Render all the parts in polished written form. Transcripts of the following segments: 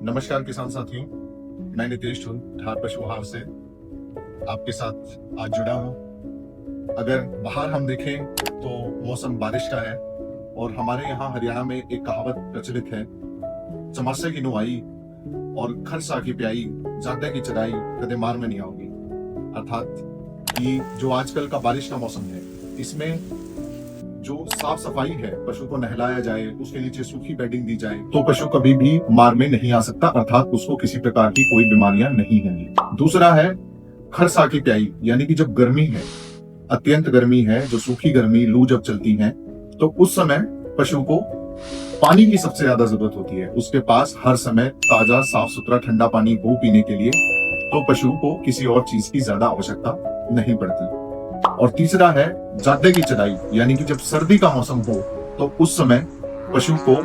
नमस्कार किसान साथियों, मैं नितेश धुन धार पशु आहार से आपके साथ आज जुड़ा हूँ। अगर बाहर हम देखें तो मौसम बारिश का है और हमारे यहाँ हरियाणा में एक कहावत प्रचलित है, चमासे की नुआई और खरसा की प्याई, जाते की चढ़ाई कदे मार में नहीं आओगी। अर्थात कि जो आजकल का बारिश का मौसम है, इसमें जो साफ सफाई है, पशु को नहलाया जाए, उसके नीचे सूखी बेडिंग दी जाए, तो पशु कभी भी मार में नहीं आ सकता। अर्थात उसको किसी प्रकार की कोई बीमारियां नहीं होंगी। दूसरा है खरसा की प्याई, यानी कि जब गर्मी है, अत्यंत गर्मी है, जो सूखी गर्मी, लू जब चलती है, तो उस समय पशु को पानी की सबसे ज्यादा जरूरत होती है। उसके पास हर समय ताजा साफ सुथरा ठंडा पानी हो पीने के लिए, तो पशु को किसी और चीज की ज्यादा आवश्यकता नहीं पड़ती। और तीसरा है जाड़े की चढ़ाई, यानी कि जब सर्दी का मौसम हो, तो उस समय पशु को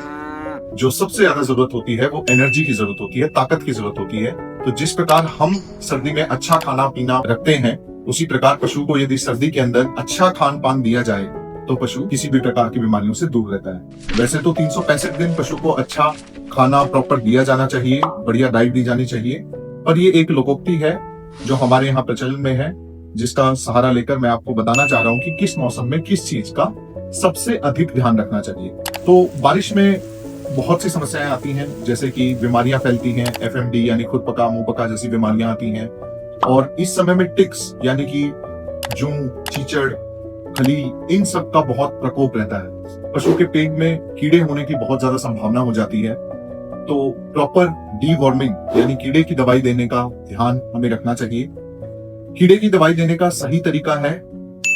जो सबसे ज्यादा जरूरत होती है वो एनर्जी की जरूरत होती है, ताकत की जरूरत होती है। तो जिस प्रकार हम सर्दी में अच्छा खाना पीना रखते हैं, उसी प्रकार पशु को यदि सर्दी के अंदर अच्छा खान पान दिया जाए तो पशु किसी भी प्रकार की बीमारियों से दूर रहता है। वैसे तो 365 दिन पशु को अच्छा खाना प्रॉपर दिया जाना चाहिए, बढ़िया डाइट दी जानी चाहिए, पर ये एक लोकोक्ति है जो हमारे यहाँ प्रचलन में है, जिसका सहारा लेकर मैं आपको बताना चाह रहा हूँ कि किस मौसम में किस चीज का सबसे अधिक ध्यान रखना चाहिए। तो बारिश में बहुत सी समस्याएं आती हैं, जैसे कि बीमारियां फैलती हैं, एफएमडी यानी खुद पका मुंह पका जैसी बीमारियां आती हैं। और इस समय में टिक्स यानी कि जूं, चीचड़, खली, इन सब का बहुत प्रकोप रहता है। पशु के पेट में कीड़े होने की बहुत ज्यादा संभावना हो जाती है। तो प्रॉपर डीवॉर्मिंग यानी कीड़े की दवाई देने का ध्यान हमें रखना चाहिए। कीड़े की दवाई देने का सही तरीका है,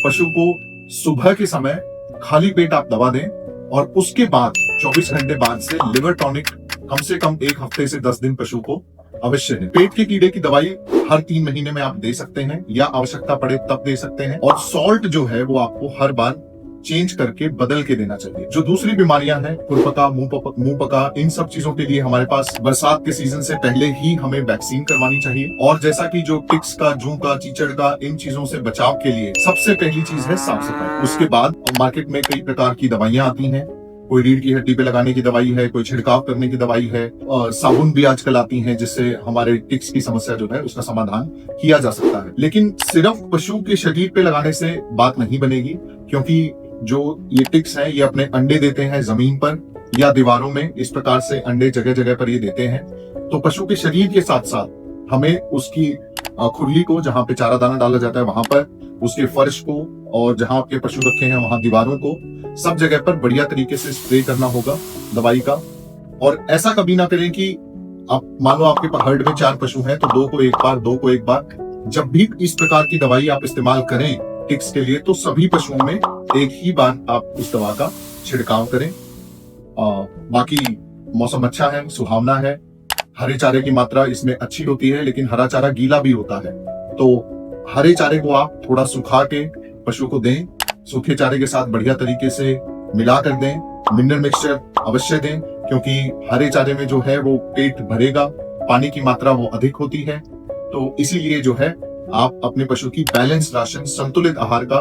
पशु को सुबह के समय खाली पेट आप दवा दें और उसके बाद 24 घंटे बाद से लिवर टॉनिक कम से कम 1 हफ्ते से 10 दिन पशु को अवश्य दें। पेट के कीड़े की दवाई हर 3 महीने में आप दे सकते हैं, या आवश्यकता पड़े तब दे सकते हैं। और सॉल्ट जो है वो आपको हर बार चेंज करके बदल के देना चाहिए। जो दूसरी बीमारियां हैं, खुरपका, मुंह पका, इन सब चीजों के लिए हमारे पास बरसात के सीजन से पहले ही हमें वैक्सीन करवानी चाहिए। और जैसा कि जो टिक्स का, जूं का, चीचड़ का, इन चीजों से बचाव के लिए सबसे पहली चीज है साफ सफाई। उसके बाद मार्केट में कई प्रकार की दवाइयां आती हैं, कोई रीढ़ की हड्डी पे लगाने की दवाई है, कोई छिड़काव करने की दवाई है, और साबुन भी आजकल आती हैं जिससे हमारे टिक्स की समस्या जो है उसका समाधान किया जा सकता है। लेकिन सिर्फ पशु के शरीर पे लगाने से बात नहीं बनेगी, क्योंकि जो ये टिक्स हैं ये अपने अंडे देते हैं जमीन पर या दीवारों में। इस प्रकार से अंडे जगह जगह पर ये देते हैं। तो पशु के शरीर के साथ साथ हमें उसकी खुरली को, जहां पे चारा दाना डाला जाता है वहां पर, उसके फर्श को, और जहां आपके पशु रखे हैं वहां दीवारों को, सब जगह पर बढ़िया तरीके से स्प्रे करना होगा दवाई का। और ऐसा कभी ना करें कि आप मान लो आपके हर्ड में 4 पशु हैं, तो 2 को एक बार, 2 को एक बार। जब भी इस प्रकार की दवाई आप इस्तेमाल करें टिक्स के लिए, तो सभी पशुओं में एक ही बार आप उस दवा का छिड़काव करें। बाकी मौसम अच्छा है, सुहावना है, हरे चारे की मात्रा इसमें अच्छी होती है, लेकिन हरा चारा गीला भी होता है। तो हरे चारे को आप थोड़ा सुखा के पशु को दें, सूखे चारे के साथ बढ़िया तरीके से मिला कर दें। मिनरल मिक्सचर अवश्य दें, क्योंकि हरे चारे में जो है वो पेट भरेगा, पानी की मात्रा वो अधिक होती है। तो इसीलिए जो है आप अपने पशु की बैलेंस राशन, संतुलित आहार का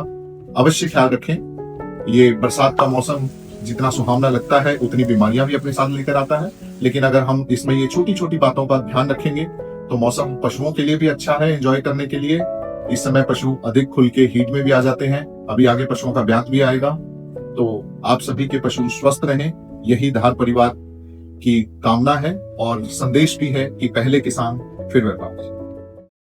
अवश्य ख्याल रखें। ये बरसात का मौसम जितना सुहावना लगता है उतनी बीमारियां भी अपने साथ लेकर आता है, लेकिन अगर हम इसमें ये छोटी छोटी बातों का ध्यान रखेंगे तो मौसम पशुओं के लिए भी अच्छा है एंजॉय करने के लिए। इस समय पशु अधिक खुल के हीट में भी आ जाते हैं, अभी आगे पशुओं का ब्यात भी आएगा। तो आप सभी के पशु स्वस्थ रहें, यही धार परिवार की कामना है और संदेश भी है कि पहले किसान फिर व्यापार।